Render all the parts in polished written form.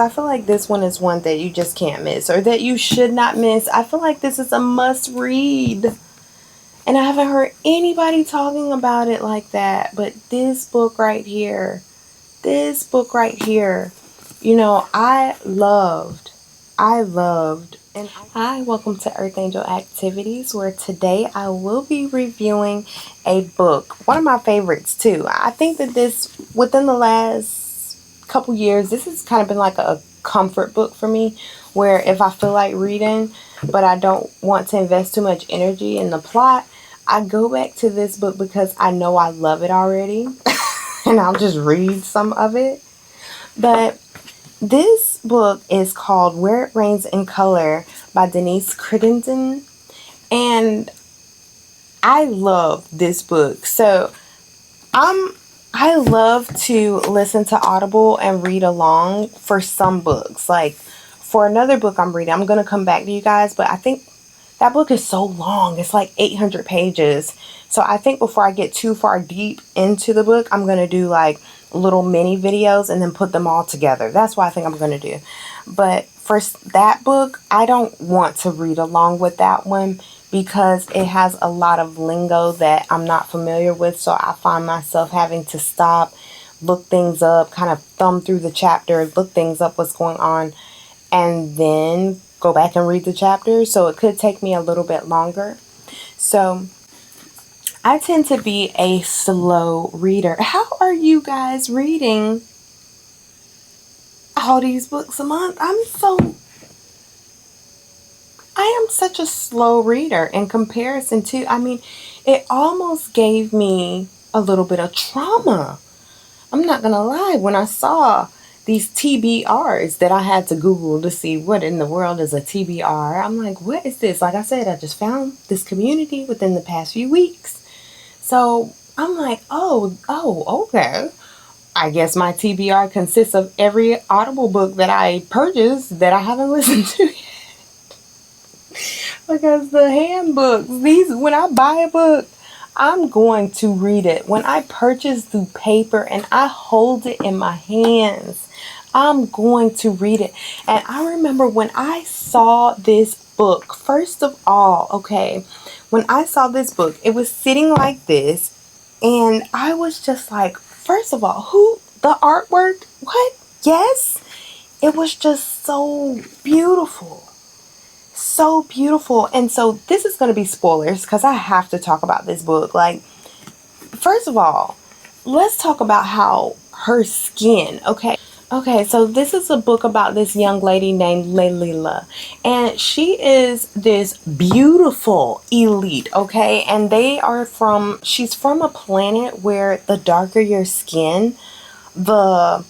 I feel like this one is one that you just can't miss, or that you should not miss. I feel like this is a must read. And I haven't heard anybody talking about it like that. But this book right here, you know, I loved. And hi, welcome to Earth Angel Activities, where today I will be reviewing a book. One of my favorites, too. I think that this, within the last couple years, this has kind of been like a comfort book for me, where if I feel like reading, but I don't want to invest too much energy in the plot, I go back to this book because I know I love it already, and I'll just read some of it. But this book is called Where It Rains in Color by Denise Crittendon, and I love this book. So I love to listen to Audible and read along for some books. Like for another book I'm reading, I'm going to come back to you guys, but I think that book is so long. It's like 800 pages. So I think before I get too far deep into the book, I'm going to do like little mini videos and then put them all together. That's what I think I'm going to do. But for that book, I don't want to read along with that one because it has a lot of lingo that I'm not familiar with. So I find myself having to stop, look things up, kind of thumb through the chapter, look things up, what's going on, and then go back and read the chapter. So it could take me a little bit longer. So I tend to be a slow reader. How are you guys reading all these books a month? I am such a slow reader in comparison to, I mean, it almost gave me a little bit of trauma. I'm not going to lie. When I saw these TBRs that I had to Google to see what in the world is a TBR, I'm like, what is this? Like I said, I just found this community within the past few weeks. So I'm like, okay. I guess my TBR consists of every Audible book that I purchased that I haven't listened to yet. Because the handbooks, when I buy a book, I'm going to read it. When I purchase the paper and I hold it in my hands, I'm going to read it. And I remember when I saw this book, first of all, okay, when I saw this book, it was sitting like this, and I was just like, first of all, the artwork, what? Yes, it was just so beautiful. So beautiful. And so this is going to be spoilers because I have to talk about this book. Like, first of all, let's talk about how her skin, okay? Okay, so this is a book about this young lady named Leila, and she is this beautiful elite, okay? And she's from a planet where the darker your skin, the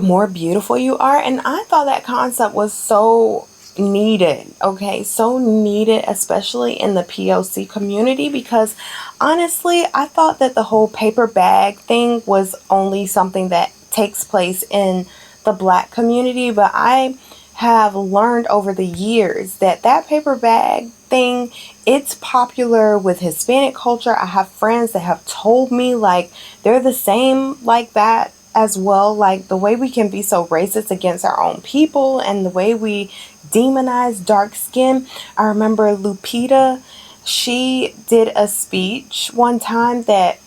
more beautiful you are. And I thought that concept was so needed, okay? So needed, especially in the POC community, because honestly, I thought that the whole paper bag thing was only something that takes place in the Black community, but I have learned over the years that paper bag thing, it's popular with Hispanic culture. I have friends that have told me like they're the same like that as well. Like the way we can be so racist against our own people and the way we demonize dark skin. I remember Lupita, she did a speech one time that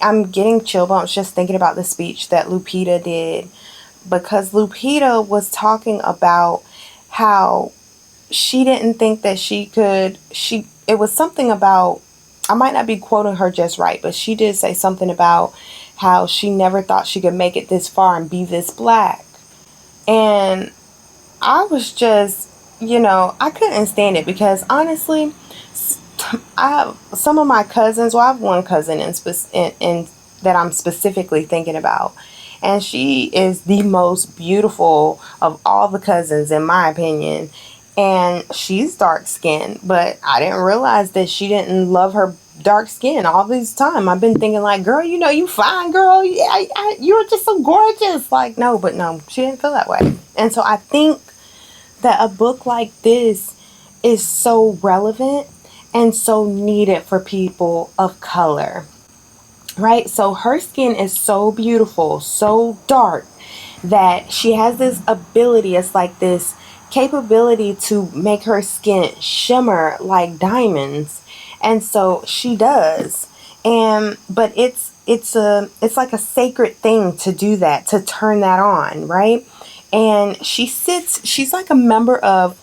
I'm getting chill bumps just thinking about the speech that Lupita did, because Lupita was talking about how she didn't think that it was something about, I might not be quoting her just right, but she did say something about how she never thought she could make it this far and be this Black. And I was just, I couldn't stand it because honestly, I have some of my cousins. Well, I have one cousin in that I'm specifically thinking about, and she is the most beautiful of all the cousins, in my opinion. And she's dark skinned, but I didn't realize that she didn't love her dark skin all this time. I've been thinking like, girl, you fine, girl. Yeah, you're just so gorgeous. Like, no, she didn't feel that way. And so I think that a book like this is so relevant and so needed for people of color, right? So her skin is so beautiful, so dark, that she has this ability. It's like this capability to make her skin shimmer like diamonds. And so she does. And but it's like a sacred thing to do that, to turn that on, right? And she's like a member of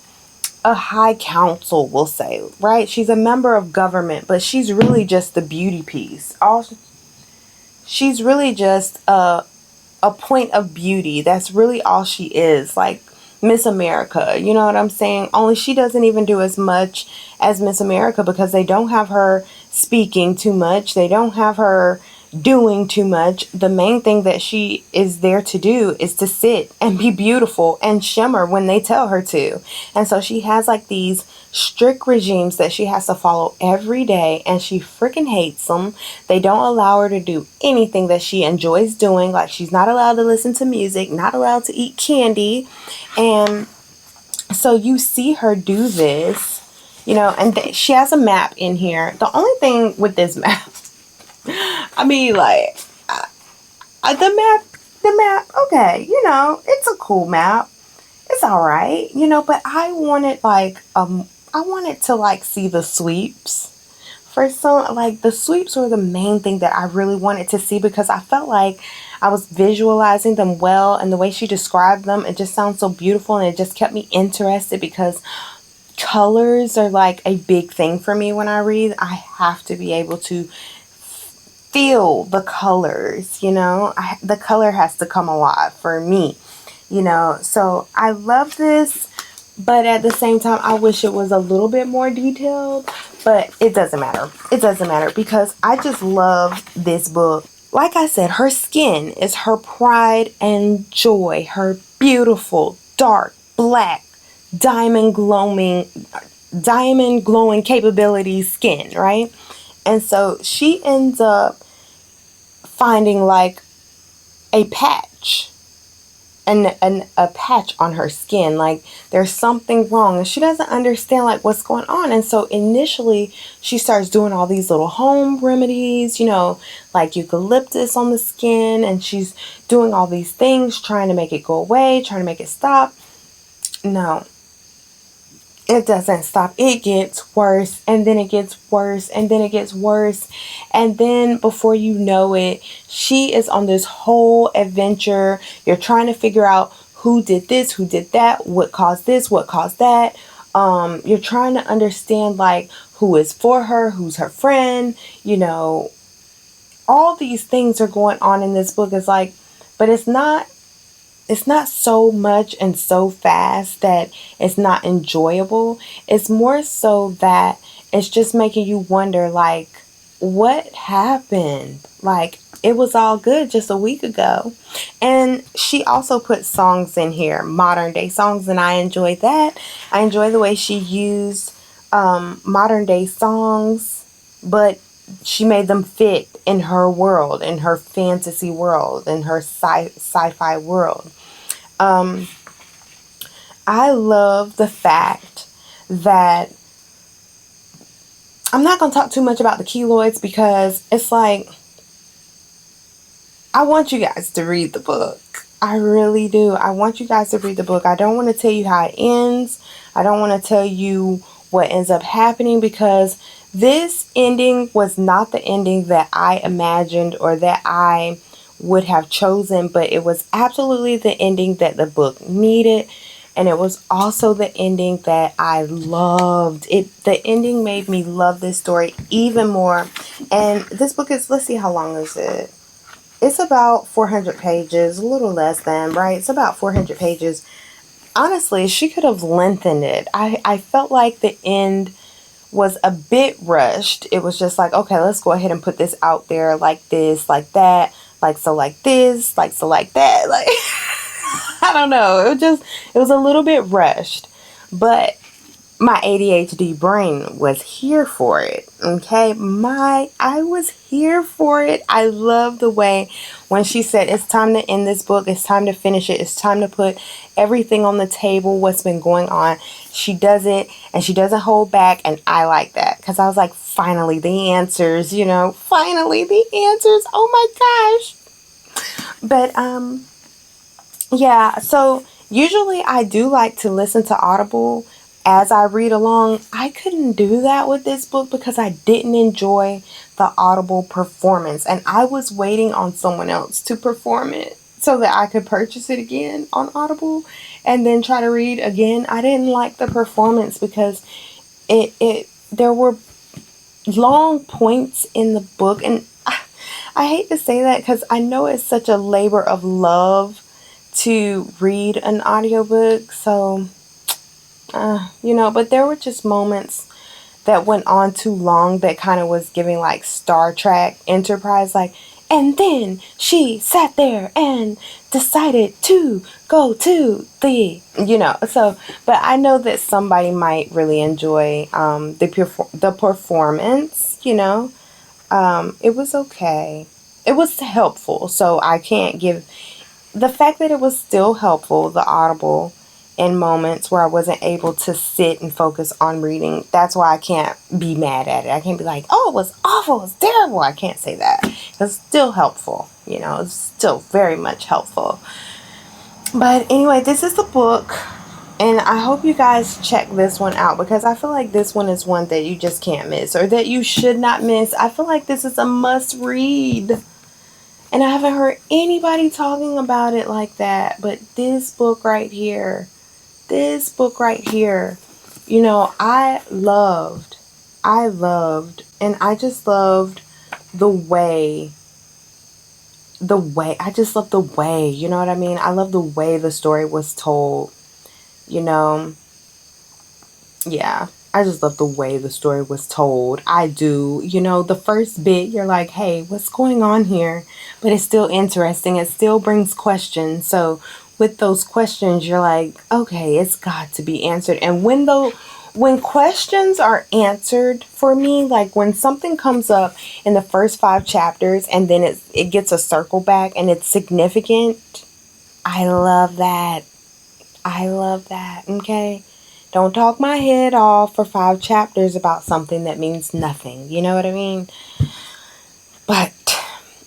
a high council, we'll say, right? She's a member of government, but she's really just the beauty piece. All she's really just a point of beauty. That's really all she is. Like Miss America, you know what I'm saying? Only she doesn't even do as much as Miss America because they don't have her speaking too much. They don't have her doing too much. The main thing that she is there to do is to sit and be beautiful and shimmer when they tell her to. And so she has like these strict regimes that she has to follow every day, and she freaking hates them. They don't allow her to do anything that she enjoys doing. Like she's not allowed to listen to music, not allowed to eat candy. And so you see her do this, you know, and she has a map in here. The only thing with this map, I mean, like, the map, okay, you know, it's a cool map. It's all right, you know, but I wanted I wanted to like see the sweeps. For some, like the sweeps were the main thing that I really wanted to see because I felt like I was visualizing them well, and the way she described them, it just sounds so beautiful, and it just kept me interested because colors are like a big thing for me when I read. I have to be able to feel the colors, you know. The color has to come alive for me, you know. So I love this, but at the same time I wish it was a little bit more detailed, but it doesn't matter. It doesn't matter because I just love this book. Like I said, her skin is her pride and joy, her beautiful dark black diamond glowing capability skin, right? And so she ends up finding like a patch and a patch on her skin. Like there's something wrong and she doesn't understand like what's going on. And so initially she starts doing all these little home remedies, you know, like eucalyptus on the skin, and she's doing all these things trying to make it go away, trying to make it stop. No, it doesn't stop. It gets worse, and then it gets worse, and then it gets worse. And then before you know it, she is on this whole adventure. You're trying to figure out who did this, who did that, what caused this, what caused that. You're trying to understand like who is for her, who's her friend, you know. All these things are going on in this book. It's like, but it's not so much and so fast that it's not enjoyable. It's more so that it's just making you wonder, like, what happened? Like, it was all good just a week ago. And she also put songs in here, modern day songs, and I enjoyed that. I enjoy the way she used modern day songs, but she made them fit in her world, in her fantasy world, in her sci-fi world. I love the fact that I'm not going to talk too much about the keloids because it's like, I want you guys to read the book. I really do. I want you guys to read the book. I don't want to tell you how it ends. I don't want to tell you what ends up happening because this ending was not the ending that I imagined or that I would have chosen, but it was absolutely the ending that the book needed, and it was also the ending that I loved. The ending made me love this story even more. And this book is, let's see, how long is it? It's about 400 pages, a little less than, right? It's about 400 pages. Honestly, she could have lengthened it. I felt like the end was a bit rushed. It was just like, okay, let's go ahead and put this out there like this, like that. Like so, like this, like so, like that. Like, I don't know. It was a little bit rushed. But my ADHD brain was here for it. Okay? I was here for it. I love the way when she said, it's time to end this book. It's time to finish it. It's time to put everything on the table, what's been going on. She does it, and she doesn't hold back, and I like that. Because I was like, finally, the answers, you know. Finally, the answers. Oh my gosh. But, Yeah, so usually I do like to listen to Audible as I read along. I couldn't do that with this book because I didn't enjoy the Audible performance, and I was waiting on someone else to perform it so that I could purchase it again on Audible and then try to read again. I didn't like the performance because it there were long points in the book, and I hate to say that because I know it's such a labor of love to read an audiobook. So, but there were just moments that went on too long that kind of was giving like Star Trek Enterprise, like, and then she sat there and decided to go to so, but I know that somebody might really enjoy the performance, it was okay. It was helpful, so I can't give the fact that it was still helpful, the Audible, in moments where I wasn't able to sit and focus on reading. That's why I can't be mad at it. I can't be like, oh, it was awful, it's terrible. I can't say that. It's still helpful, it's still very much helpful. But anyway, this is the book. And I hope you guys check this one out because I feel like this one is one that you just can't miss or that you should not miss. I feel like this is a must read. And I haven't heard anybody talking about it like that. But this book right here, and I just loved I just love the way, you know what I mean? I love the way the story was told. Yeah, I just love the way the story was told. I do. The first bit, you're like, hey, what's going on here? But it's still interesting. It still brings questions. So with those questions, you're like, okay, it's got to be answered. And when questions are answered for me, like when something comes up in the first 5 chapters and then it gets a circle back and it's significant, I love that. Okay? Don't talk my head off for 5 chapters about something that means nothing. You know what I mean? But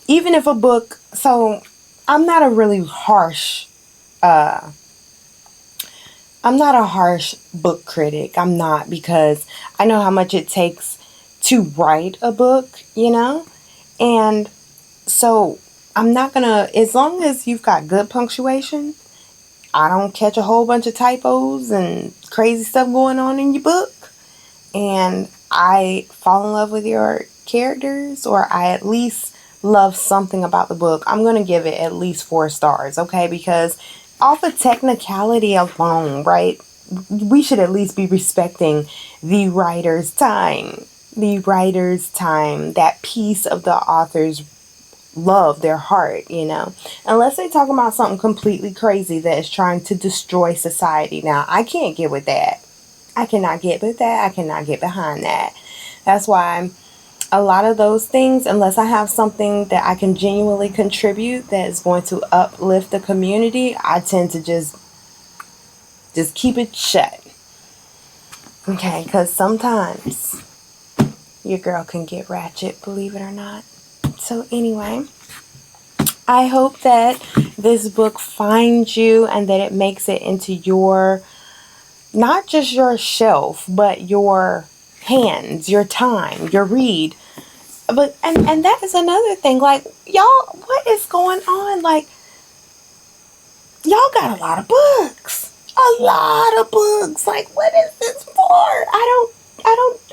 even if a book, so I'm not a really harsh, I'm not a harsh book critic. I'm not, because I know how much it takes to write a book, And so I'm not gonna, as long as you've got good punctuation, I don't catch a whole bunch of typos and crazy stuff going on in your book, and I fall in love with your characters, or I at least love something about the book, I'm going to give it at least 4 stars, okay? Because off of technicality alone, right, we should at least be respecting the writer's time. That piece of the author's love, their heart, unless they're talking about something completely crazy that is trying to destroy society. Now, I can't get with that. I cannot get with that. I cannot get behind that. That's why a lot of those things, unless I have something that I can genuinely contribute that is going to uplift the community, I tend to just keep it shut. Okay, because sometimes your girl can get ratchet, believe it or not. So anyway, I hope that this book finds you and that it makes it into your, not just your shelf, but your hands, your time, your read. But and that is another thing. Like, y'all, what is going on? Like, y'all got a lot of books. A lot of books. Like, what is this for? I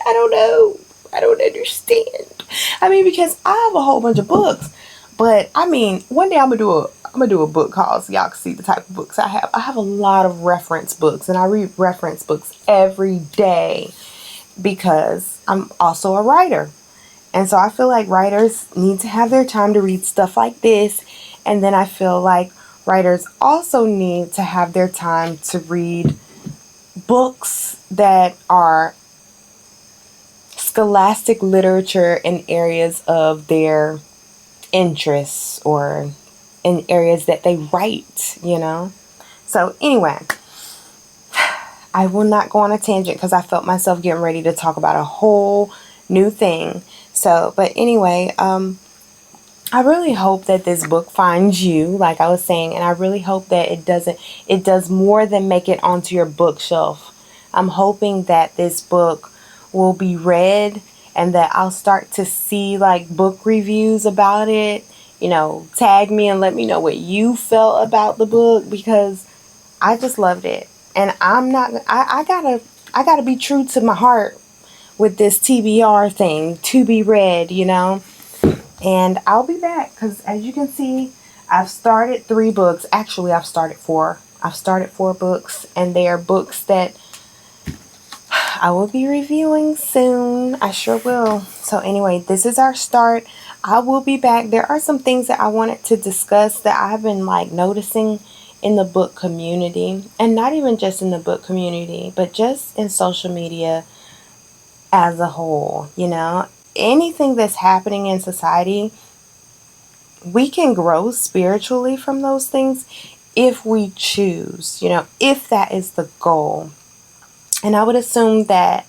don't know. I don't understand. I mean, because I have a whole bunch of books, but I mean, one day I'm gonna do a book haul so y'all can see the type of books I have. I have a lot of reference books, and I read reference books every day because I'm also a writer. And so I feel like writers need to have their time to read stuff like this. And then I feel like writers also need to have their time to read books that are scholastic literature in areas of their interests or in areas that they write, So anyway, I will not go on a tangent because I felt myself getting ready to talk about a whole new thing. So, but anyway, I really hope that this book finds you, like I was saying, and I really hope that it does more than make it onto your bookshelf. I'm hoping that this book will be read and that I'll start to see like book reviews about it. Tag me and let me know what you felt about the book, because I just loved it. And I gotta be true to my heart with this TBR thing, to be read. And I'll be back because, as you can see, I've started 3 books. Actually, I've started 4. I've started 4 books, and they are books that I will be reviewing soon. I sure will. So anyway, this is our start. I will be back. There are some things that I wanted to discuss that I've been like noticing in the book community, and not even just in the book community, but just in social media as a whole. Anything that's happening in society, we can grow spiritually from those things if we choose, if that is the goal. And I would assume that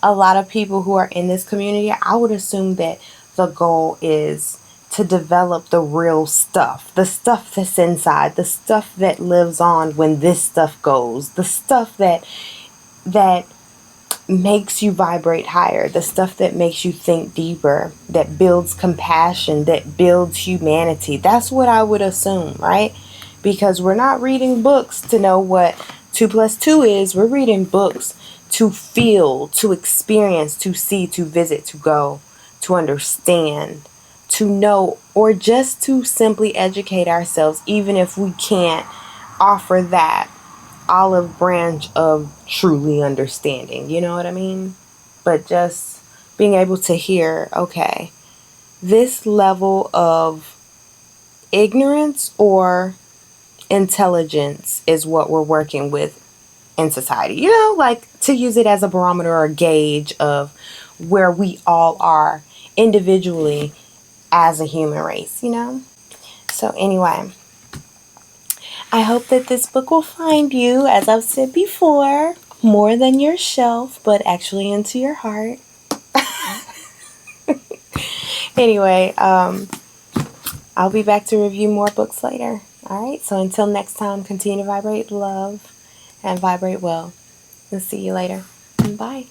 a lot of people who are in this community, I would assume that the goal is to develop the real stuff, the stuff that's inside, the stuff that lives on when this stuff goes, the stuff that makes you vibrate higher, the stuff that makes you think deeper, that builds compassion, that builds humanity. That's what I would assume, right? Because we're not reading books to know what 2 plus 2 is. We're reading books to feel, to experience, to see, to visit, to go, to understand, to know, or just to simply educate ourselves, even if we can't offer that olive branch of truly understanding. You know what I mean? But just being able to hear, okay, this level of ignorance or intelligence is what we're working with in society. Like to use it as a barometer or a gauge of where we all are individually as a human race. So anyway, I hope that this book will find you, as I've said before, more than your shelf, but actually into your heart. Anyway, I'll be back to review more books later. Alright, so until next time, continue to vibrate love and vibrate well. And see you later. Bye.